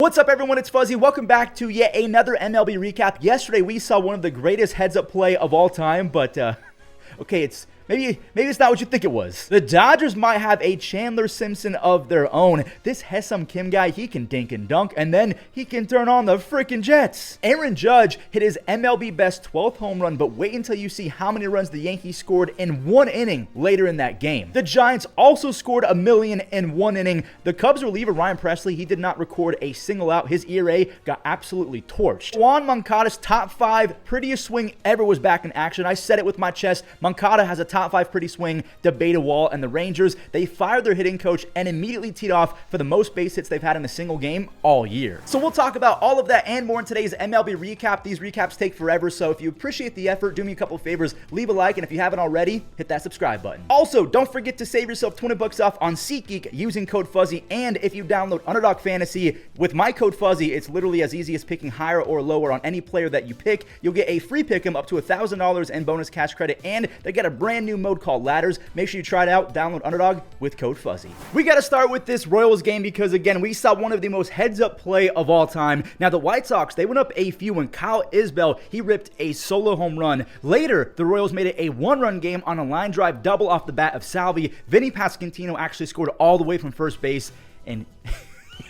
What's up, everyone? It's Fuzzy. Welcome back to yet another MLB recap. Yesterday, we saw one of the greatest heads-up play of all time, but, okay, Maybe it's not what you think it was. The Dodgers might have a Chandler Simpson of their own. This Ha-Seong Kim guy, he can dink and dunk, and then he can turn on the freaking Jets. Aaron Judge hit his MLB best 12th home run, but wait until you see how many runs the Yankees scored in one inning later in that game. The Giants also scored 1,000,000 in one inning. The Cubs reliever Ryan Pressly, he did not record a single out. His ERA got absolutely torched. Yoan Moncada's top 5 prettiest swing ever was back in action. I said it with my chest. Moncada has a top 5 pretty swing, debatable, and the Rangers, they fired their hitting coach and immediately teed off for the most base hits they've had in a single game all year. So we'll talk about all of that and more in today's MLB recap. These recaps take forever, so if you appreciate the effort, do me a couple of favors, leave a like, and if you haven't already, hit that subscribe button. Also, don't forget to save yourself 20 bucks off on SeatGeek using code Fuzzy, and if you download Underdog Fantasy with my code Fuzzy, it's literally as easy as picking higher or lower on any player that you pick. You'll get a free pick'em up to $1,000 in bonus cash credit, and they got a brand new mode called Ladders. Make sure you try it out. Download Underdog with code Fuzzy. We got to start with this Royals game because, again, we saw one of the most heads-up play of all time. Now, the White Sox, they went up a few when Kyle Isbell, he ripped a solo home run. Later, the Royals made it a one-run game on a line drive double off the bat of Salvi. Vinny Pasquantino actually scored all the way from first base, and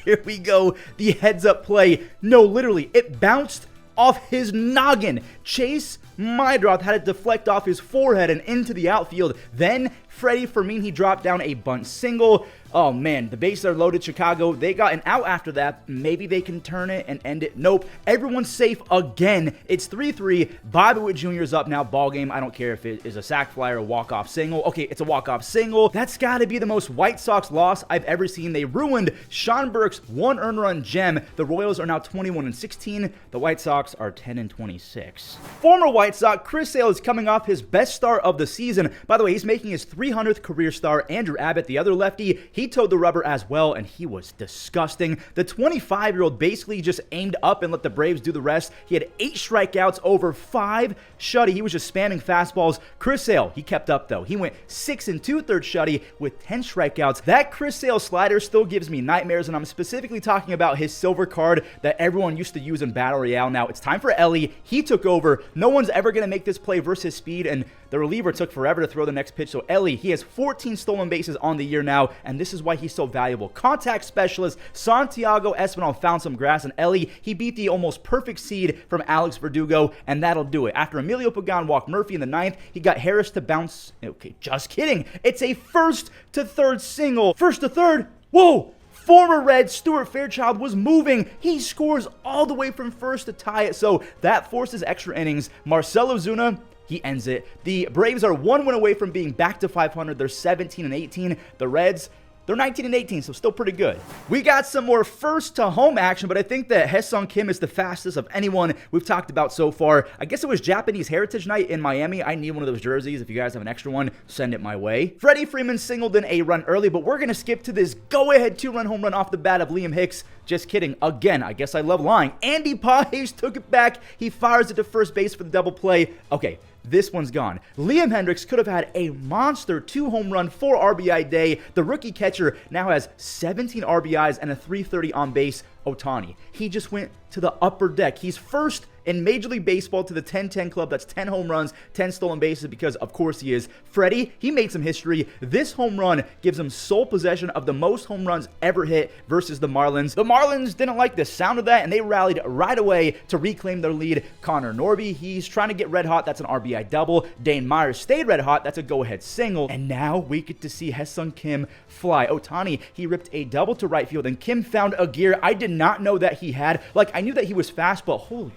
here we go, the heads-up play. No, literally, it bounced off his noggin. Chase Mydroth had it deflect off his forehead and into the outfield. Then Freddie Freeman, he dropped down a bunt single. Oh man, the bases are loaded. Chicago, they got an out after that. Maybe they can turn it and end it. Nope. Everyone's safe again. It's 3-3. Bobby Witt Jr. is up now. Ball game. I don't care if it is a sac fly or a walk-off single. Okay, it's a walk-off single. That's got to be the most White Sox loss I've ever seen. They ruined Sean Burke's one earned run gem. The Royals are now 21-16. The White Sox are 10-26. Former White Sox Chris Sale is coming off his best start of the season. By the way, he's making his 300th career start. Andrew Abbott, the other lefty, he towed the rubber as well, and he was disgusting. The 25-year-old basically just aimed up and let the Braves do the rest. He had 8 strikeouts over 5 shutty. He was just spamming fastballs. Chris Sale, he kept up though. He went 6 2/3 shutty with 10 strikeouts. That Chris Sale slider still gives me nightmares, and I'm specifically talking about his silver card that everyone used to use in Battle Royale. Now it's time for Elly. He took over. No one's ever going to make this play versus his speed, and the reliever took forever to throw the next pitch. So Elly, he has 14 stolen bases on the year now, and this is why he's so valuable. Contact specialist Santiago Espinal found some grass, and Elly, he beat the almost perfect seed from Alex Verdugo, and that'll do it. After Emilio Pagan walked Murphy in the 9th, he got Harris to bounce. Okay, just kidding. It's a first to third single. First to third? Whoa! Former Red Stuart Fairchild was moving. He scores all the way from first to tie it, so that forces extra innings. Marcell Ozuna, he ends it. The Braves are 1 win away from being back to 500. They're 17-18. The Reds, they're 19-18, so still pretty good. We got some more first to home action, but I think that Ha-Seong Kim is the fastest of anyone we've talked about so far. I guess it was Japanese Heritage Night in Miami. I need one of those jerseys. If you guys have an extra one, send it my way. Freddie Freeman singled in a run early, but we're going to skip to this go-ahead 2-run home run off the bat of Liam Hicks. Just kidding. Again, I guess I love lying. Andy Pages took it back. He fires it to first base for the double play. Okay, this one's gone. Liam Hendriks could have had a monster 2-home run, 4 RBI day. The rookie catcher now has 17 RBIs and a .330 on base. Ohtani, he just went to the upper deck. He's first in Major League Baseball to the 10-10 club. That's 10 home runs, 10 stolen bases, because of course he is. Freddie, he made some history. This home run gives him sole possession of the most home runs ever hit versus the Marlins. The Marlins didn't like the sound of that, and they rallied right away to reclaim their lead. Connor Norby, he's trying to get red hot. That's an RBI double. Dane Myers stayed red hot. That's a go-ahead single. And now we get to see Ha-Seong Kim fly. Ohtani, he ripped a double to right field, and Kim found a gear I did not know that he had. Like, I knew that he was fast, but holy,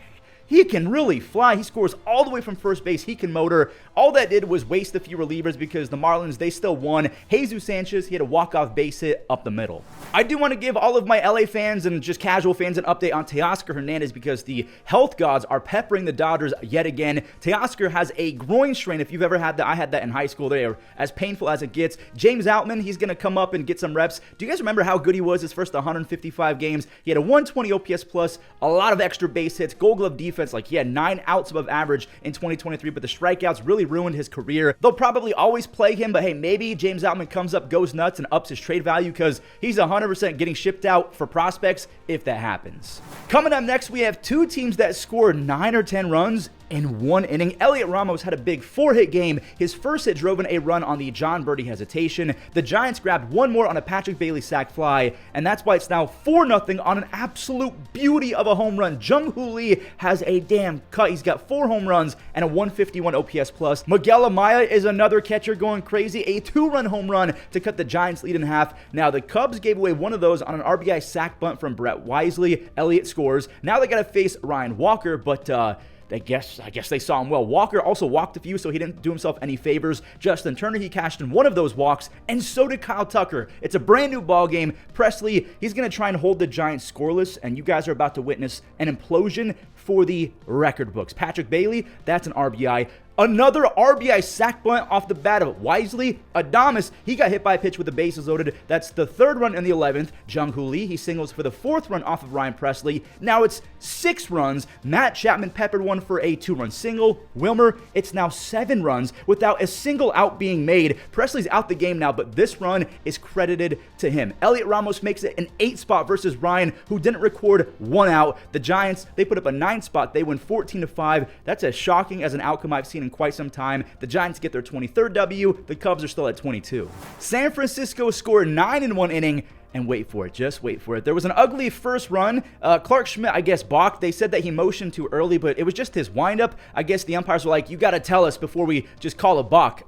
he can really fly. He scores all the way from first base. He can motor. All that did was waste a few relievers because the Marlins, they still won. Jesus Sanchez, he had a walk-off base hit up the middle. I do want to give all of my LA fans and just casual fans an update on Teoscar Hernandez because the health gods are peppering the Dodgers yet again. Teoscar has a groin strain. If you've ever had that, I had that in high school. They are as painful as it gets. James Outman, he's going to come up and get some reps. Do you guys remember how good he was his first 155 games? He had a 120 OPS plus, a lot of extra base hits, Gold Glove defense. defense. Like, he had 9 outs above average in 2023, but the strikeouts really ruined his career. They'll probably always play him, but hey, maybe James Outman comes up, goes nuts, and ups his trade value because he's 100% getting shipped out for prospects if that happens. Coming up next, we have 2 teams that scored 9 or 10 runs in 1 inning. Heliot Ramos had a big 4-hit game. His first hit drove in a run on the John Birdie hesitation. The Giants grabbed 1 more on a Patrick Bailey sac fly, and that's why it's now 4-0 on an absolute beauty of a home run. Jung-Hoo Lee has a damn cut. He's got 4 home runs and a 151 OPS plus. Miguel Amaya is another catcher going crazy. A 2-run home run to cut the Giants' lead in half. Now, the Cubs gave away one of those on an RBI sac bunt from Brett Wisely. Elliott scores. Now they got to face Ryan Walker, but I guess they saw him well. Walker also walked a few, so he didn't do himself any favors. Justin Turner, he cashed in one of those walks, and so did Kyle Tucker. It's a brand new ball game. Presley, he's going to try and hold the Giants scoreless, and you guys are about to witness an implosion for the record books. Patrick Bailey, that's an RBI. Another RBI sac bunt off the bat of Wisely. Adames, he got hit by a pitch with the bases loaded. That's the 3rd run in the 11th. Jung-Hoo Lee, he singles for the 4th run off of Ryan Presley. Now it's 6 runs. Matt Chapman peppered one for a 2-run single. Wilmer, it's now 7 runs without a single out being made. Presley's out the game now, but this run is credited to him. Heliot Ramos makes it an 8 spot versus Ryan, who didn't record 1 out. The Giants, they put up a 9 spot. They win 14-5. That's as shocking as an outcome I've seen in quite some time. The Giants get their 23rd W. The Cubs are still at 22. San Francisco scored 9 in 1 inning. And wait for it, just wait for it. There was an ugly first run. Clark Schmidt, I guess, balked. They said that he motioned too early, but it was just his windup. I guess the umpires were like, you got to tell us before we just call a balk.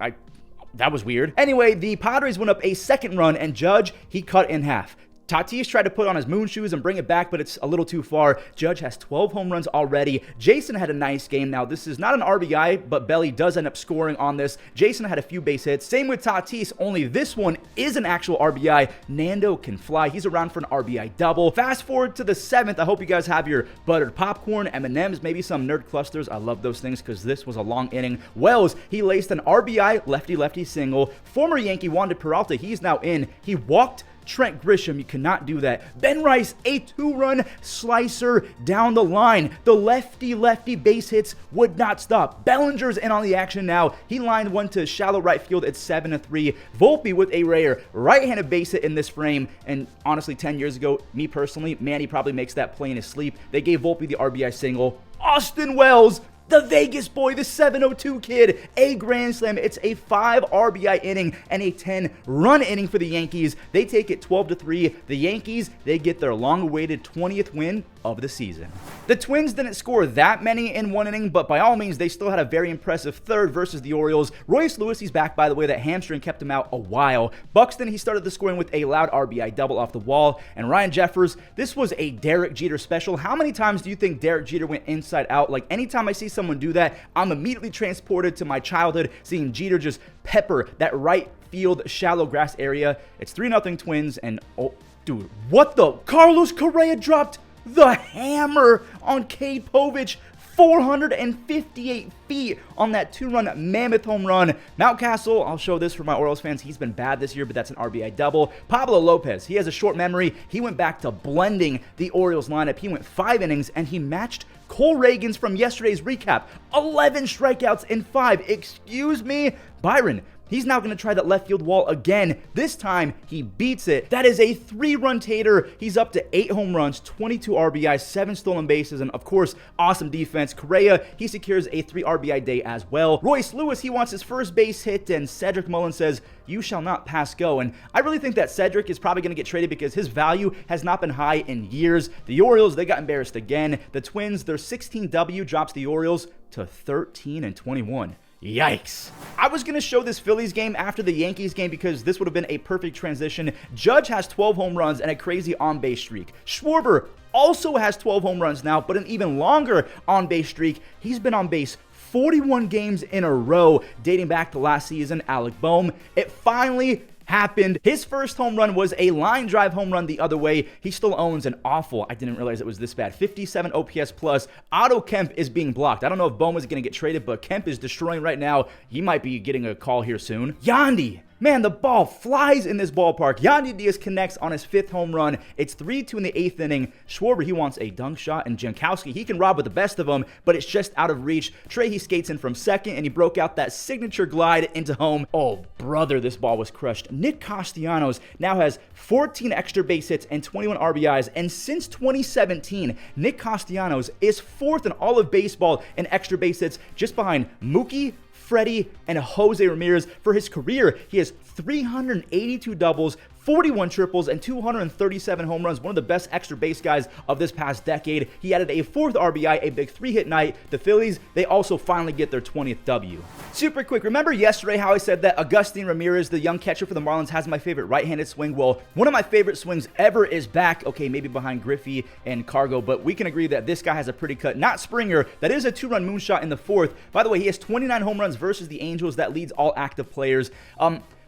That was weird. Anyway, the Padres went up a 2nd run, and Judge, he cut in half. Tatis tried to put on his moon shoes and bring it back, but it's a little too far. Judge has 12 home runs already. Jason had a nice game. Now, this is not an RBI, but Belly does end up scoring on this. Jason had a few base hits. Same with Tatis, only this one is an actual RBI. Nando can fly. He's around for an RBI double. Fast forward to the 7th. I hope you guys have your buttered popcorn, M&Ms, maybe some Nerd Clusters. I love those things because this was a long inning. Wells, he laced an RBI lefty-lefty single. Former Yankee Wandy Peralta, he's now in. He walked Trent Grisham. You cannot do that. Ben Rice, a 2-run slicer down the line. The lefty base hits would not stop. Bellinger's in on the action now. He lined one to shallow right field at 7-3. Volpe with a rare right-handed base hit in this frame. And honestly, 10 years ago, me personally, Manny probably makes that play in his sleep. They gave Volpe the RBI single. Austin Wells, the Vegas boy, the 702 kid, a grand slam. It's a 5 RBI inning and a 10-run inning for the Yankees. They take it 12-3. The Yankees, they get their long-awaited 20th win of the season. The Twins didn't score that many in 1 inning, but by all means, they still had a very impressive 3rd versus the Orioles. Royce Lewis, he's back, by the way. That hamstring kept him out a while. Buxton, he started the scoring with a loud RBI double off the wall. And Ryan Jeffers, this was a Derek Jeter special. How many times do you think Derek Jeter went inside out? Like, anytime I see someone do that, I'm immediately transported to my childhood, seeing Jeter just pepper that right field shallow grass area. It's 3-0 Twins, and oh, dude, what the? Carlos Correa dropped the hammer on Cade Povich. 458 feet on that 2-run mammoth home run. Mountcastle, I'll show this for my Orioles fans. He's been bad this year, but that's an RBI double. Pablo Lopez, he has a short memory. He went back to blending the Orioles lineup. He went 5 innings, and he matched Cole Reagan's from yesterday's recap. 11 strikeouts in 5. Excuse me, Byron. He's now going to try that left field wall again. This time, he beats it. That is a 3-run tater. He's up to 8 home runs, 22 RBIs, 7 stolen bases, and of course, awesome defense. Correa, he secures a 3 RBI day as well. Royce Lewis, he wants his first base hit, and Cedric Mullins says, "You shall not pass go." And I really think that Cedric is probably going to get traded because his value has not been high in years. The Orioles, they got embarrassed again. The Twins, their 16W drops the Orioles to 13-21. Yikes. I was going to show this Phillies game after the Yankees game because this would have been a perfect transition. Judge has 12 home runs and a crazy on-base streak. Schwarber also has 12 home runs now, but an even longer on-base streak. He's been on base 41 games in a row, dating back to last season. Alec Boehm, it finally happened. His first home run was a line drive home run the other way. He still owns an awful, I didn't realize it was this bad, 57 OPS plus. Otto Kemp is being blocked. I don't know if Bohm is going to get traded, but Kemp is destroying right now. He might be getting a call here soon. Yandy, Man, the ball flies in this ballpark. Yandy Diaz connects on his 5th home run. It's 3-2 in the 8th inning. Schwarber, he wants a dunk shot, and Jankowski, he can rob with the best of them, but it's just out of reach. Trey, he skates in from second, and he broke out that signature glide into home. Oh, brother, this ball was crushed. Nick Castellanos now has 14 extra base hits and 21 RBIs, and since 2017, Nick Castellanos is 4th in all of baseball in extra base hits, just behind Mookie, Freddie, and Jose Ramirez. For his career, he has 382 doubles, 41 triples, and 237 home runs. One of the best extra base guys of this past decade. He added a 4th RBI, a big 3-hit night. The Phillies, they also finally get their 20th W. Super quick, remember yesterday how I said that Agustin Ramirez, the young catcher for the Marlins, has my favorite right-handed swing? Well, one of my favorite swings ever is back. Okay, maybe behind Griffey and Cargo, but we can agree that this guy has a pretty cut. Not Springer. That is a 2-run moonshot in the 4th. By the way, he has 29 home runs versus the Angels. That leads all active players.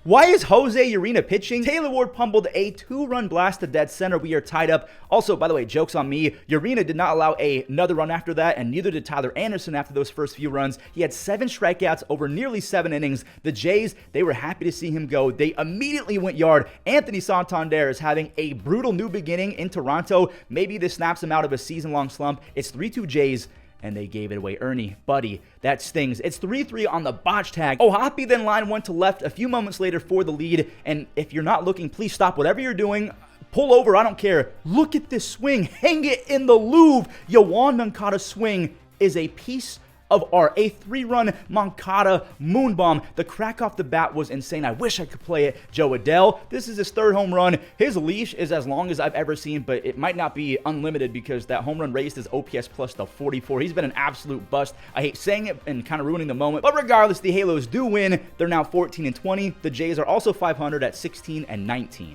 Why is Jose Urena pitching? Taylor Ward pummeled a 2-run blast to dead center. We are tied up. Also, by the way, joke's on me. Urena did not allow another run after that, and neither did Tyler Anderson after those first few runs. He had 7 strikeouts over nearly 7 innings. The Jays, they were happy to see him go. They immediately went yard. Anthony Santander is having a brutal new beginning in Toronto. Maybe this snaps him out of a season-long slump. It's 3-2 Jays. And they gave it away. Ernie, buddy, that stings. It's 3-3 on the botch tag. Oh, Hoppy then line 1 to left a few moments later for the lead. And if you're not looking, please stop whatever you're doing. Pull over, I don't care. Look at this swing. Hang it in the Louvre. Yoan Moncada's swing is a piece of art. A 3-run Moncada moon bomb. The crack off the bat was insane. I wish I could play it. Joe Adele, this is his 3rd home run. His leash is as long as I've ever seen, but it might not be unlimited because that home run raised his OPS plus to 44. He's been an absolute bust. I hate saying it and kind of ruining the moment, but regardless, the Halos do win. They're now 14-20. The Jays are also 500 at 16-19.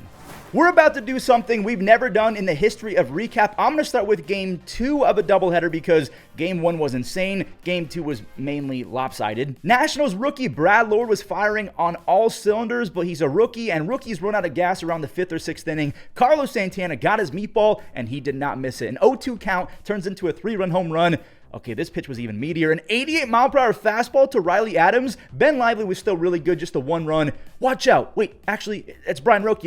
We're about to do something we've never done in the history of recap. I'm going to start with Game 2 of a doubleheader because Game 1 was insane. Game 2 was mainly lopsided. Nationals rookie Brad Lord was firing on all cylinders, but he's a rookie, and rookies run out of gas around the 5th or 6th inning. Carlos Santana got his meatball, and he did not miss it. An 0-2 count turns into a 3-run home run. Okay, this pitch was even meatier. An 88-mile-per-hour fastball to Riley Adams. Ben Lively was still really good, just a 1 run. Watch out. Wait, actually, it's Brian Roque.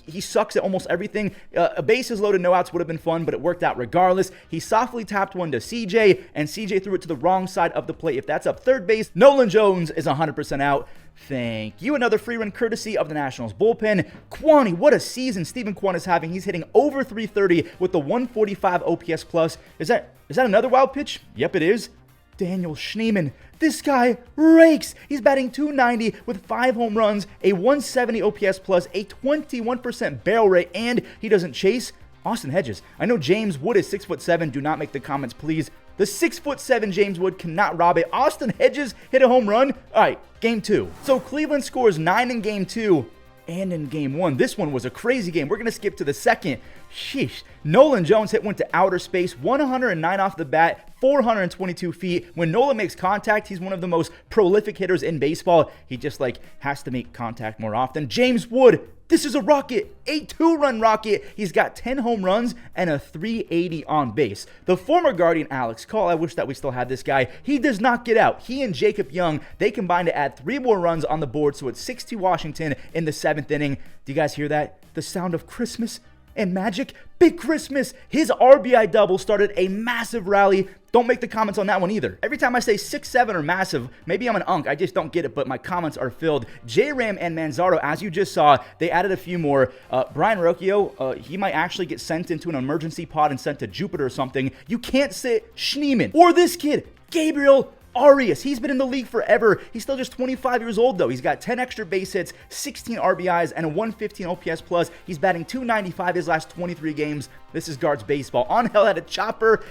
He sucks at almost everything. A bases loaded, no outs would have been fun, but it worked out regardless. He softly tapped one to CJ, and CJ threw it to the wrong side of the plate. If that's up third base, Nolan Jones is 100% out. Thank you. Another free run courtesy of the Nationals bullpen. Kwani, what a season Stephen Kwan is having. He's hitting over 330 with the 145 OPS plus. Is that another wild pitch? Yep, it is. Daniel Schneemann. This guy rakes. He's batting .290 with 5 home runs, a 170 OPS plus, a 21% barrel rate, and he doesn't chase. Austin Hedges. I know James Wood is 6'7". Do not make the comments, please. The 6'7" James Wood cannot rob it. Austin Hedges hit a home run. All right, Game 2. So Cleveland scores 9 in Game 2 and in Game 1. This one was a crazy game. We're going to skip to the second. Sheesh. Nolan Jones hit one to outer space, 109 off the bat, 422 feet. When Nolan makes contact, he's one of the most prolific hitters in baseball. He just has to make contact more often. James Wood, this is a rocket, a 2-run rocket. He's got 10 home runs and a 380 on base. The former Guardian Alex Call, I wish that we still had this guy. He does not get out. He and Jacob Young, they combine to add 3 more runs on the board, so it's 6-2 Washington in the 7th inning. Do you guys hear that? The sound of Christmas and magic. Big Christmas. His RBI double started a massive rally. Don't make the comments on that one either. Every time I say 6'7" or massive, maybe I'm an unk. I just don't get it, but my comments are filled. J-Ram and Manzardo, as you just saw, they added a few more. Brian Rocchio, he might actually get sent into an emergency pod and sent to Jupiter or something. You can't sit Schneemann or this kid, Gabriel Arias. He's been in the league forever. He's still just 25 years old, though. He's got 10 extra base hits, 16 RBIs, and a 115 OPS plus. He's batting .295 his last 23 games. This is Guards baseball. Angel had a chopper.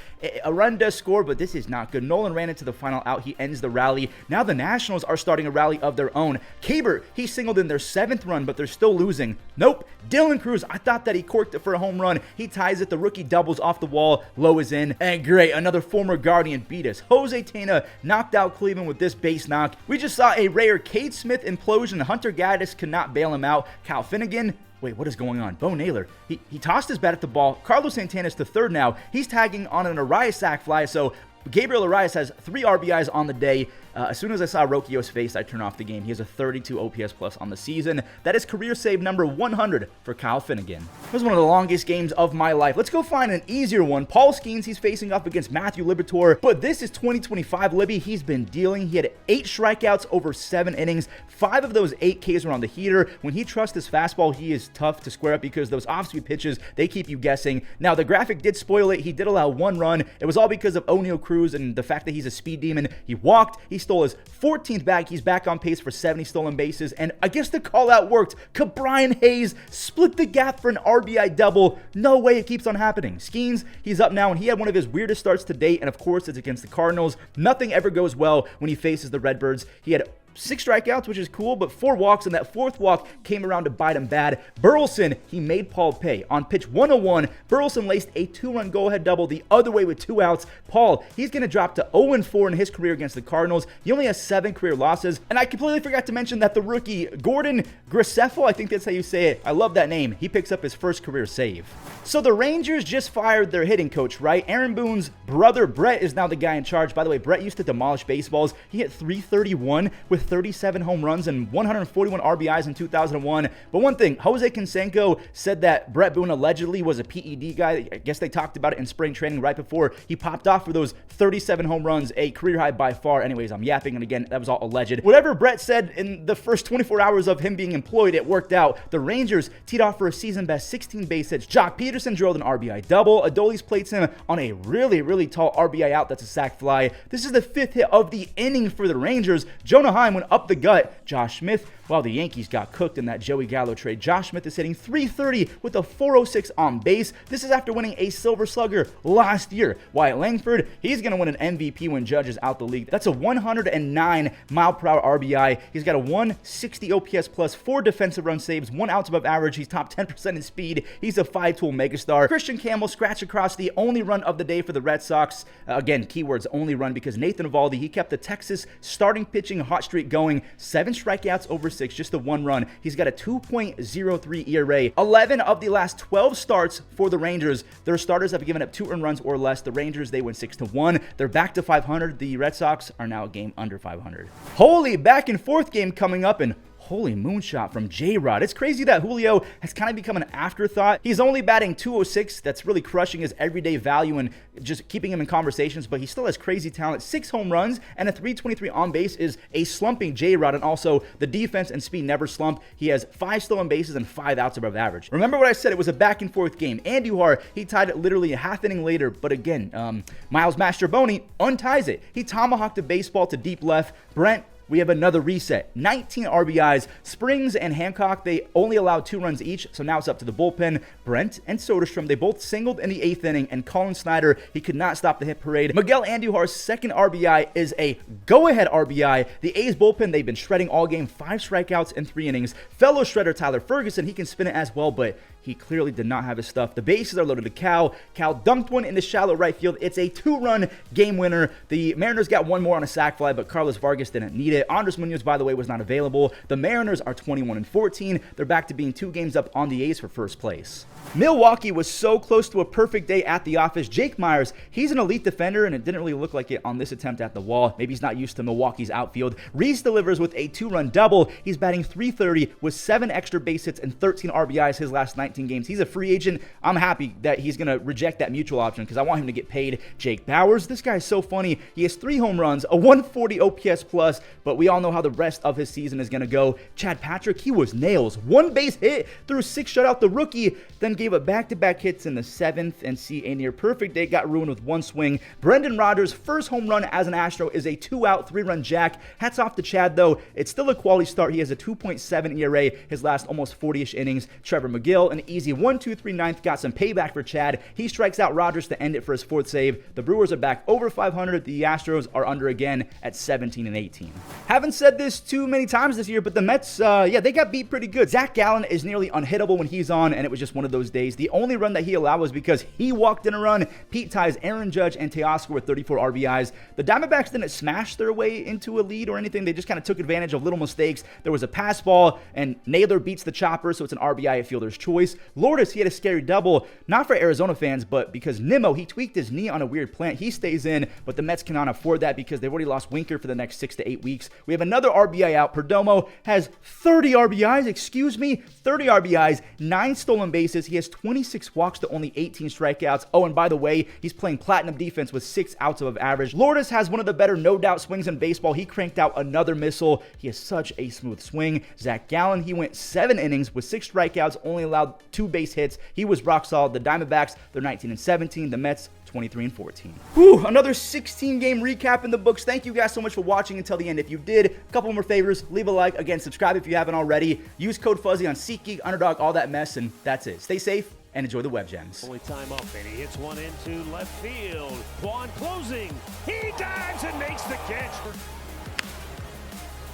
A run does score, but this is not good. Nolan ran into the final out. He ends the rally. Now the Nationals are starting a rally of their own. Kaber, he singled in their 7th run, but they're still losing. Nope. Dylan Cruz, I thought that he corked it for a home run. He ties it. The rookie doubles off the wall. Low is in. And great, another former Guardian beat us. Jose Tena knocked out Cleveland with this base knock. We just saw a rare Cade Smith implosion. Hunter Gaddis could not bail him out. Cal Finnegan, wait, what is going on? Bo Naylor, he tossed his bat at the ball. Carlos Santana's to third now. He's tagging on an Arias sac fly, so Gabriel Arias has 3 RBIs on the day. As soon as I saw Rocchio's face, I turned off the game. He has a 32 OPS plus on the season. That is career save number 100 for Kyle Finnegan. This was one of the longest games of my life. Let's go find an easier one. Paul Skeens, he's facing off against Matthew Liberatore, but this is 2025 Libby. He's been dealing. He had 8 strikeouts over 7 innings. 5 of those 8 Ks were on the heater. When he trusts his fastball, he is tough to square up because those off-speed pitches, they keep you guessing. Now, the graphic did spoil it. He did allow 1 run. It was all because of O'Neal Cruz and the fact that he's a speed demon. He walked. He stole his 14th bag. He's back on pace for 70 stolen bases, and I guess the call out worked. Brian Hayes split the gap for an RBI double. No way it keeps on happening. Skeens, he's up now, and he had one of his weirdest starts to date, and of course it's against the Cardinals. Nothing ever goes well when he faces the Redbirds. He had 6 strikeouts, which is cool, but 4 walks, and that 4th walk came around to bite him bad. Burleson, he made Paul pay. On pitch 101, Burleson laced a 2-run go-ahead double the other way with 2 outs. Paul, he's going to drop to 0-4 in his career against the Cardinals. He only has 7 career losses, and I completely forgot to mention that the rookie, Gordon Graceffo, I think that's how you say it. I love that name. He picks up his first career save. So the Rangers just fired their hitting coach, right? Aaron Boone's brother, Brett, is now the guy in charge. By the way, Brett used to demolish baseballs. He hit .331 with 37 home runs and 141 RBIs in 2001. But one thing, Jose Canseco said that Brett Boone allegedly was a PED guy. I guess they talked about it in spring training right before he popped off for those 37 home runs, a career high by far. Anyways, I'm yapping, and again, that was all alleged. Whatever Brett said in the first 24 hours of him being employed, it worked out. The Rangers teed off for a season-best 16 base hits. Jock Peterson drilled an RBI double. Adolis plates him on a really tall RBI out. That's a sac fly. This is the 5th hit of the inning for the Rangers. Jonah Heim went up the gut. Josh Smith, while the Yankees got cooked in that Joey Gallo trade, Josh Smith is hitting .330 with a .406 on base. This is after winning a Silver Slugger last year. Wyatt Langford, he's going to win an MVP when Judge is out the league. That's a 109 mile-per-hour RBI. He's got a 160 OPS plus, 4 defensive run saves, 1 outs above average. He's top 10% in speed. He's a 5-tool megastar. Christian Campbell scratched across the only run of the day for the Red Sox. Again, keywords only run, because Nathan Eovaldi, he kept the Texas starting pitching hot streak going. 7 strikeouts over 6, just a 1 run. He's got a 2.03 ERA. 11 of the last 12 starts for the Rangers, their starters have given up 2 earned runs or less. The Rangers, they win 6-1. They're back to 500. The Red Sox are now a game under 500. Holy back and forth game coming up, and holy moonshot from J-Rod. It's crazy that Julio has kind of become an afterthought. He's only batting .206. That's really crushing his everyday value and just keeping him in conversations, but he still has crazy talent. 6 home runs and a .323 on base is a slumping J-Rod, and also the defense and speed never slump. He has 5 stolen bases and 5 outs above average. Remember what I said? It was a back and forth game. Andujar, he tied it literally a half inning later, but again, Miles Mastrobuoni unties it. He tomahawked a baseball to deep left. Brent, we have another reset. 19 RBIs. Springs and Hancock, they only allowed 2 runs each, so now it's up to the bullpen. Brent and Soderstrom, they both singled in the 8th inning, and Colin Snyder, he could not stop the hit parade. Miguel Andujar's second RBI is a go-ahead RBI. The A's bullpen, they've been shredding all game. 5 strikeouts in 3 innings. Fellow shredder Tyler Ferguson, he can spin it as well, but he clearly did not have his stuff. The bases are loaded to Cal. Cal dunked one into shallow right field. It's a 2-run game winner. The Mariners got 1 more on a sac fly, but Carlos Vargas didn't need it. Andres Munoz, by the way, was not available. The Mariners are 21-14. They're back to being 2 games up on the A's for first place. Milwaukee was so close to a perfect day at the office. Jake Myers, he's an elite defender, and it didn't really look like it on this attempt at the wall. Maybe he's not used to Milwaukee's outfield. Reese delivers with a 2-run double. He's batting .330 with 7 extra base hits and 13 RBIs his last 19 games. He's a free agent. I'm happy that he's going to reject that mutual option because I want him to get paid. Jake Bauers, this guy's so funny. He has 3 home runs, a 140 OPS plus, but we all know how the rest of his season is going to go. Chad Patrick, he was nails. 1 base hit through 6 shutout. The rookie then gave up back-to-back hits in the 7th, and see a near perfect day got ruined with 1 swing. Brendan Rodgers' first home run as an Astro is a 2-out, 3-run jack. Hats off to Chad, though. It's still a quality start. He has a 2.7 ERA his last almost 40-ish innings. Trevor McGill, an easy 1-2-3 ninth, got some payback for Chad. He strikes out Rodgers to end it for his 4th save. The Brewers are back over 500. The Astros are under again at 17-18. Haven't said this too many times this year, but the Mets, they got beat pretty good. Zac Gallen is nearly unhittable when he's on, and it was just one of those days. The only run that he allowed was because he walked in a run. Pete ties Aaron Judge and Teoscar with 34 RBIs. The Diamondbacks didn't smash their way into a lead or anything. They just kind of took advantage of little mistakes. There was a pass ball, and Naylor beats the chopper, so it's an RBI at fielder's choice. Lourdes. Lourdes, he had a scary double, not for Arizona fans, but because Nimmo, he tweaked his knee on a weird plant. He stays in, but the Mets cannot afford that because they've already lost Winker for the next 6 to 8 weeks. We have another RBI out. Perdomo has 30 RBIs, 30 RBIs, 9 stolen bases. He has 26 walks to only 18 strikeouts. Oh, and by the way, he's playing platinum defense with 6 outs above average. Lourdes has one of the better no-doubt swings in baseball. He cranked out another missile. He has such a smooth swing. Zac Gallen, he went 7 innings with 6 strikeouts, only allowed 2 base hits. He was rock solid. The Diamondbacks, they're 19-17. The Mets, 23-14. Whew, another 16-game recap in the books. Thank you guys so much for watching until the end. If you did, a couple more favors, leave a like. Again, subscribe if you haven't already. Use code Fuzzy on SeatGeek, Underdog, all that mess, and that's it. Stay safe and enjoy the web gems. Only time up, and he hits one into left field. Quan closing. He dives and makes the catch.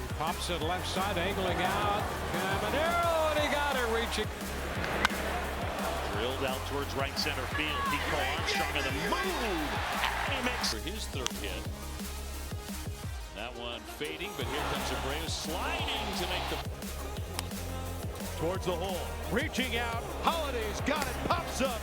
He pops it left side, angling out. Caminero, and he got it, reaching. Drilled out towards right center field. Pico Armstrong on the move. And he makes For his third hit. That one fading, but here comes Abreu sliding to make the... towards the hole. Reaching out. Holiday's got it. Pops up.